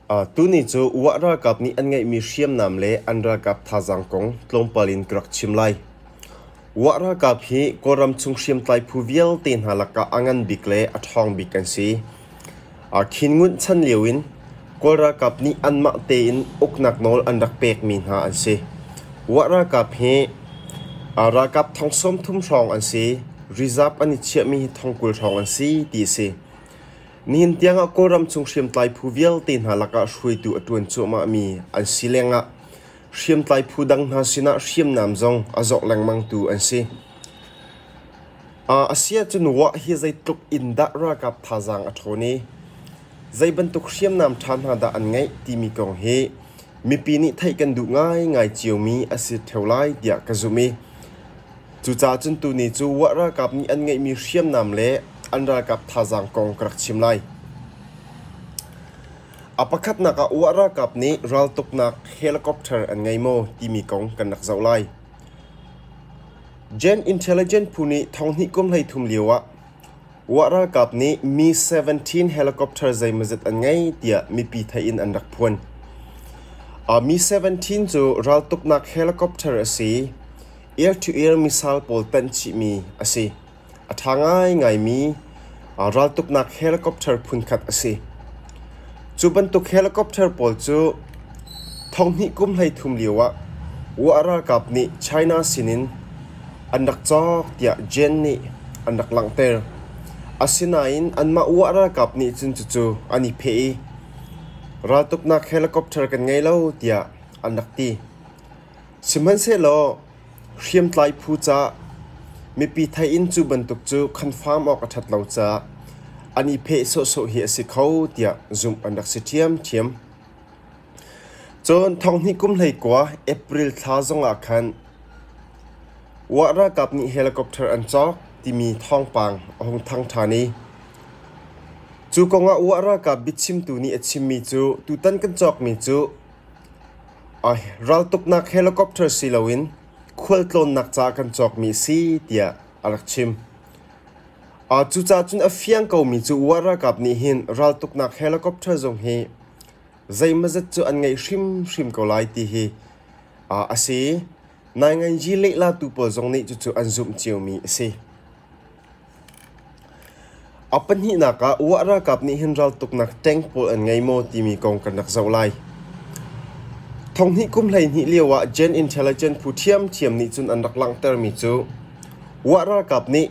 tu ni chu wara kap ni an ngai mi hriam nam le anra kap thazang kong tlom palin krak chimlai wara kap hi koram chung hriam tlai phuvial ten halaka angan bikle athong bikan si khingun chan lewin kora kap ni anma te in uknak nol anrak pek min ha an si wara kap hi ara kap thongsom thum rong an si reserve ani chemi thongkul rong an si ti si nin tianga koram chung hriam tlai phuvial ten halaka hrui tu atun chu ma mi an silenga hriam tlai phudang na sina hriam nam zong azok langmang tu an si asia chun wa hi zai tuk in da ra kap thazang athoni zai ban tuk hriam nam than ha da an ngai ti mi kong he mi pi ni thai kan du ngai ngai chiu mi asi thaulai dia kazumi chu cha chun tu ni chu wa ra kap ni an ngai mi hriam nam le anra kap thazang kong krak chimlai apakhat naka wara kap ni ral tuk nak helicopter an ngai mo timi kong kan nak zaulai gen intelligent puni thongni kum lai thum liwa wara kap ni mi 17 helicopter zai mazat an ngai tia mi pi thai in an rak phun mi 17 chu ral tuk nak helicopter asi air to air missile pol tan chi mi asi athangai ngai mi ral tuk nak helicopter phun khat ase chuban tuk helicopter pol chu thongni kum lai thum liwa wara kap ni china sinin andak chok tia gen ni andak langter asinain anma wara kap ni chun chu ani phe ral tuk nak helicopter kan ngai lo tia andak ti siman se lo hriam tlai phu cha mi pi thai in chu ban tuk chu confirm ok athat lo cha ani phe so hi asi khau tia zoom andak sitiam thiam chon thong ni kum hlei kwa april tha zonga khan wara kap ni helicopter an chok timi thong pang ahong thang thani chu konga wara kap bichim tu ni achim mi chu tu tan kan chok mi chu ai ral tuk nak helicopter silawin khol tlon nak cha kan chok mi si tia alakchim chu cha chun a fiang ko mi chu wara kap ni hin ral tuk nak helicopter zong hi zai mazat chu an ngai hrim ko lai ti hi ase nai ngai ji le la tu po zong ni chu an zum chiu mi ase apan hi na ka wara kap ni hin ral tuk nak tank pol an ngai mo ti mi kong kan nak zau lai thong hi kum lai ni lewa gen intelligent phuthiam thiam ni chun an rak lang ter mi chu wara kap ni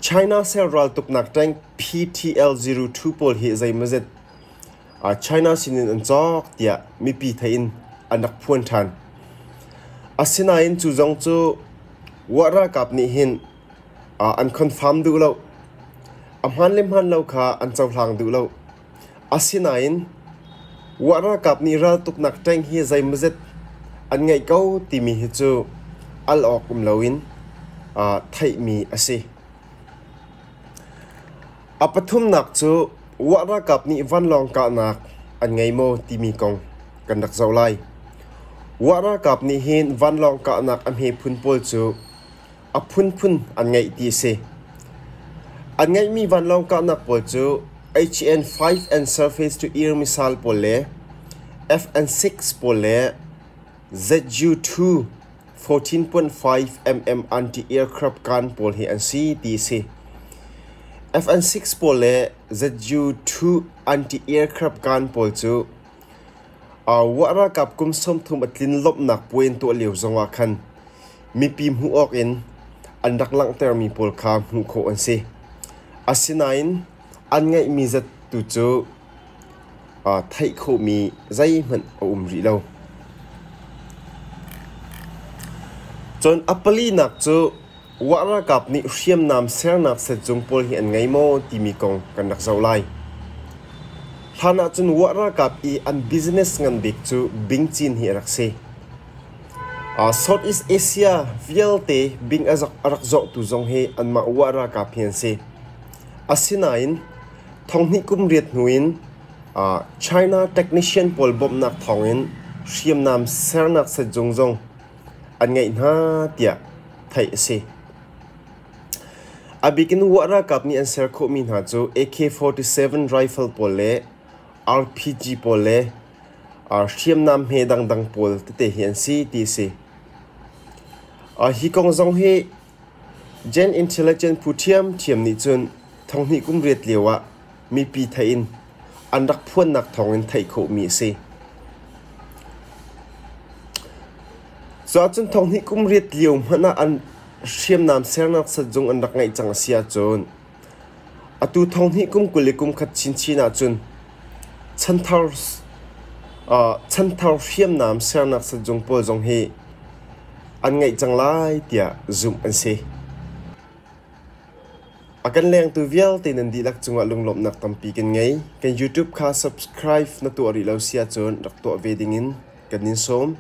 china several tuk nak tank PTL02 pol hi zai mazet china sinin an chok tia mi pi thain anak phun than asina in chu zong chu wara kap ni hin an confirm du lo amhan lim han lo kha an chaw hlang du lo asina in wara kap ni ral tuk nak tank hi zai mazet an ngai ko ti mi hi chu al ok lowin thai mi ase apathum nak chu wara kap ni van long ka nak an ngai mo ti mi kong kan dak zaulai wara kap ni hin van long ka nak am he phun pol chu phun an ngai ti se an ngai mi van long ka nak pol chu HN5 and surface to air missile pol le FN6 pol le ZU2 14.5 mm anti-aircraft gun pol hi an CTC FN6 pol le ZU2 anti-aircraft gun pol chu wara kap kum som thum atlin lop nak point to lew zonga khan mi pim hu ok in andak lang ter mi pol kha hu kho an se asinain an ngai mi zat tu chu thai kho mi zai man ri lo chon apali nak chu wara kap ni hriam nam ser nak se chung pol hi an ngai mo ti mi kong kan nak zaulai thana chun wara kap I an business ngan bik chu bing chin hi rak se Southeast Asia vialte bing azak arak zo tu zong he an ma wara kap hian se asinain thongni kum riat nuin China technician pol bom nak thongin hriam nam ser nak se zong an ngai na tia thai se abikin wara kap ni an ser kho min ha chu AK47 rifle pol le RPG pole thiam nam he dang pol te hian si ti si hi kong zong he gen intelligent puthiam thiam ni chun thong ni kum riat lewa mi pi thain andak phuan nak thong in thai kho mi si so chun thong ni kum riat liu mana an thiam nam sernak sa jong andak ngai chang sia chun atu thong ni kum kulikum khat chin china chun chanthar thiam nam sernak sa jong pol jong he an ngai chang lai tia zoom an se akan leng tu vial te nan di lak chunga lunglop nak tampi kan ngai kan YouTube kha subscribe na tu ari lo sia chon rak to veding in kan nin som